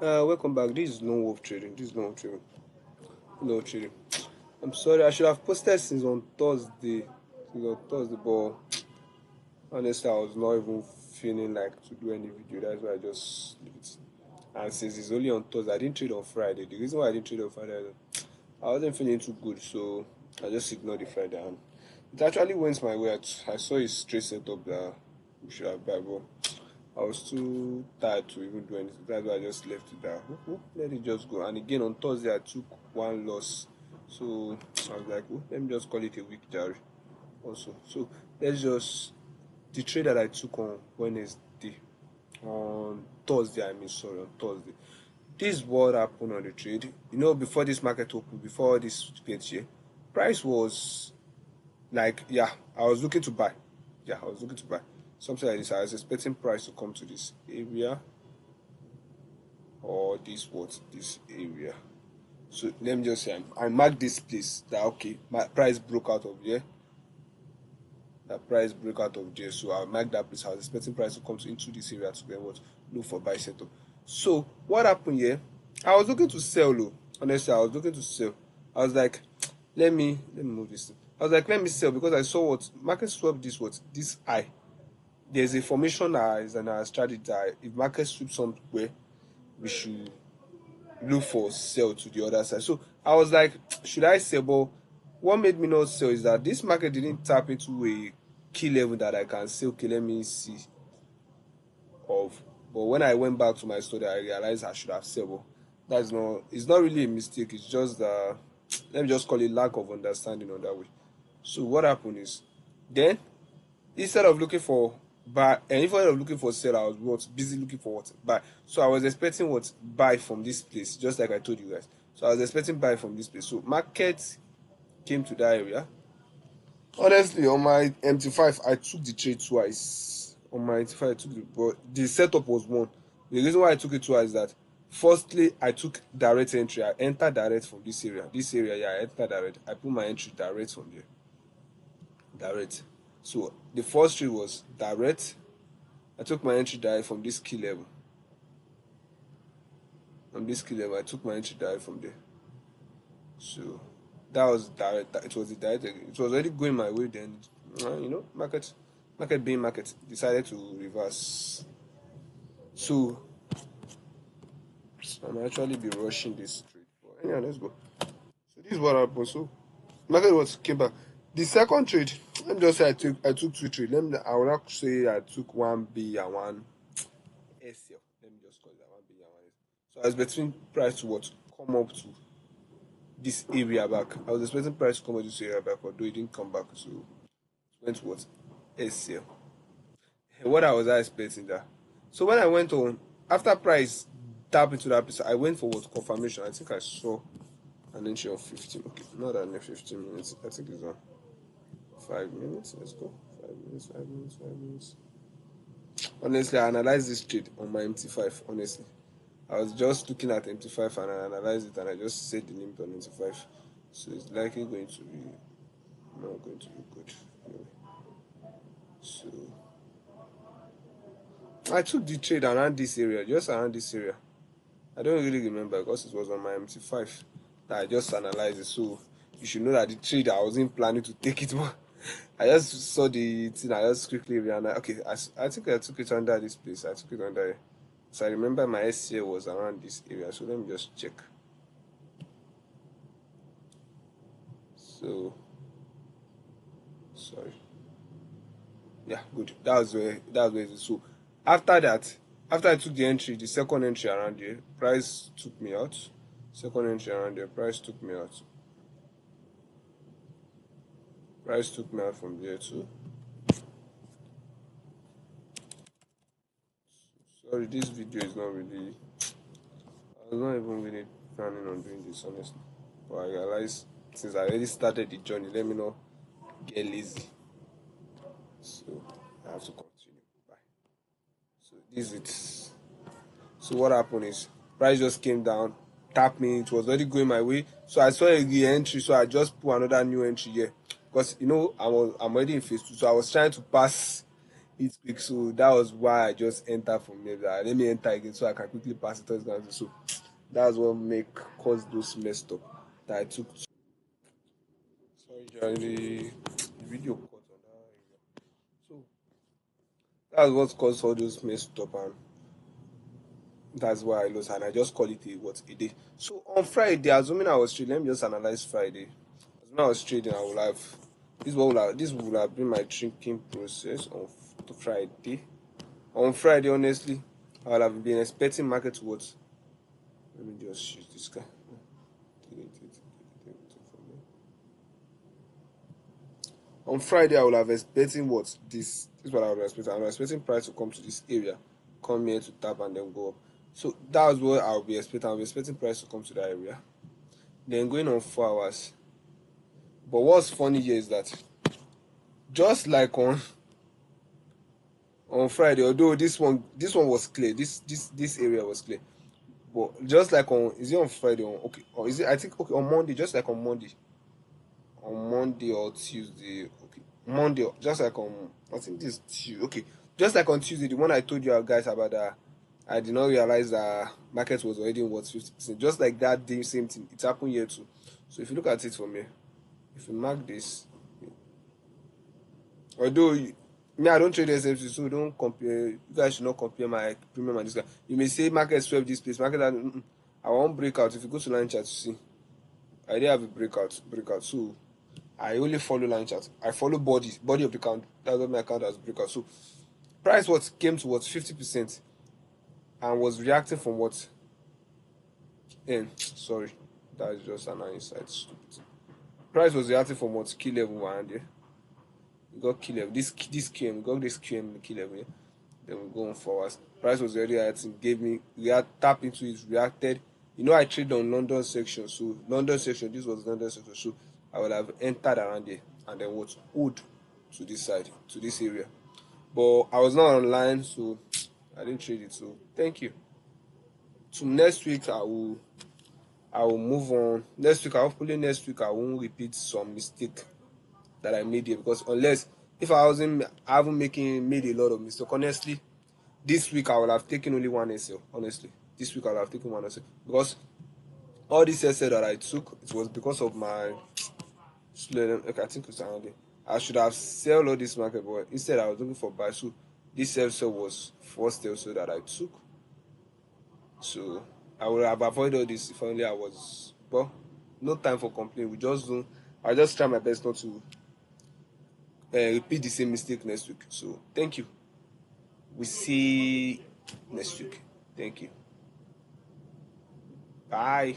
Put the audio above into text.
Welcome back. This is Lone Wolf Trading. This is Lone Wolf Trading. Lone Wolf Trading. I'm sorry, I should have posted since on Thursday. But honestly, I was not even feeling like to do any video. That's why I just leave it. And since it's only on Thursday, I didn't trade on Friday. The reason why I didn't trade on Friday, I wasn't feeling too good, so I just ignored the Friday. And it actually went my way. I saw a straight setup that we should have buy, but I was too tired to even do anything. That's why I just left it there. Let it just go. And again on Thursday I took one loss. So I was like, let me just call it a week, Jerry. Also. So let's just the trade that I took on Wednesday. On Thursday, on Thursday. This is what happened on the trade. Before this market opened, before this page here, price was like, yeah, I was looking to buy. Yeah, I was looking to buy something like this. I was expecting price to come to this area or this area. So let me just say I marked this place that okay, my price broke out of here. That price broke out of there. So I marked that place. I was expecting price to come into this area to get what look for buy setup. So what happened here? I was looking to sell low. Honestly, I was looking to sell. I was like, let me move this thing. I was like, let me sell because I saw what market swap this high. There's a formation that is an strategy that if market sweeps somewhere, we should look for sell to the other side. So I was like, should I sell? But what made me not sell is that this market didn't tap into a key level that I can say, okay, let me see of. But when I went back to my study, I realized I should have sold. But it's not really a mistake. It's just let me just call it lack of understanding on that way. So what happened is, then instead of looking for buy, and instead of looking for sell, I was busy looking for what buy. So I was expecting what buy from this place, just like I told you guys. So I was expecting buy from this place. So market came to that area. Honestly, on my MT5, I took the trade twice. On my MT5, I took it, but the setup was one. The reason why I took it twice is that, firstly, I took direct entry. I entered direct from this area. This area, yeah, I entered direct. I put my entry direct from there. Direct. So the first trade was direct. I took my entry direct from this key level. On this key level, I took my entry direct from there. So that was direct. It was the direct. It was already going my way then. Market being market decided to reverse. So I'm actually be rushing this trade. But anyway, let's go. So this is what happened. So market was came back. The second trade, let me just say I took two trades. I will not say I took one B and one SL. Let me just call it one B and one SL. So I was between price to what come up to this area back. I was expecting price to come to this area back, although it didn't come back. So it went to what? SL. What I was expecting that. So when I went on, after price tap into that place, I went for what confirmation. I think I saw an entry of 15. Okay, not an 15 minutes. I think it's on 5 minutes. Let's go. 5 minutes, 5 minutes, 5 minutes. Honestly, I analyzed this trade on my MT5. Honestly, I was just looking at MT5 and I analyzed it and I just set the limit on MT5. So it's likely going to be not going to be good. Anyway. So I took the trade around this area, just around this area. I don't really remember because it was on my MT5 that I just analyzed it. So you should know that the trade I wasn't planning to take it, but I just saw the thing. I just quickly realized. Okay, I think I took it under this place. I took it under here. So I remember my SCA was around this area. So let me just check. So sorry. Yeah, good. That was where it is. So after that, after I took the entry, the second entry around here, price took me out. Second entry around there, price took me out. Price took me out from there too. Sorry, this video is not really. I was not even really planning on doing this honestly, but I realized since I already started the journey, let me not get lazy. So I have to continue. Bye. So this is it. So what happened is price just came down, tapped me. It was already going my way. So I saw a entry, so I just put another new entry here because I'm already in phase two. So I was trying to pass It's quick. So that was why I just entered from here. That let me enter again so I can quickly pass it. So that's what make caused those messed up that I took. Sorry, Charlie. The video cut on that area. So that's what caused all those messed up, and that's why I lost. And I just call it a day. So on Friday, assuming I was trading, let me just analyze Friday. Assuming I was trading, I will have this will have been my drinking process on Friday. On Friday, honestly, I would have been expecting market towards. Let me just use this guy. On Friday, I would have expecting what this is what I would expect. I was expecting price to come to this area, come here to tap and then go up. So that's what I'll be expecting. I'll be expecting price to come to that area. Then going on 4 hours. But what's funny here is that just like on Friday, although this one was clear, this area was clear. But just like on is it on Friday okay, or is it I think okay on Monday, just like on Monday or Tuesday, okay. Monday, just like on I think this Tuesday, okay. Just like on Tuesday, the one I told you guys about that I did not realize that market was already in what 50%. Just like that day, same thing. It happened here too. So if you look at it from here, if you mark this, although me I don't trade SFC, so don't compare. You guys should not compare my premium and this guy. You may say market swept this place, market I won't break out. If you go to line chart, you see I didn't have a breakout. So I only follow line chart. I follow body of the count. That's what my account has breakout. So price what came to what 50% and was reacting from what sorry, that's just an insight. Stupid. Price was reacting from what key level one there. We got key level. This QM, we got this QM key level. Yeah? Then we go on forward. Price was already reacting, gave me tap into it, reacted. You know I trade on London section, so London section, this was London section, so I would have entered around there and then what owed to this side, to this area. But I was not online, so I didn't trade it. So thank you. So next week I will move on. Hopefully next week I won't repeat some mistake that I made here because unless if I haven't made a lot of mistake. Honestly, this week I will have taken only one SL. Honestly, this week I will have taken one SL because all this SL that I took, it was because of my okay, I think it's around there. I should have sold all this market, but instead I was looking for buy. So this sell was first sell that I took. So I would have avoided all this if only I was. But no time for complaining. We just do. I just try my best not to repeat the same mistake next week. So thank you. We see next week. Thank you. Bye.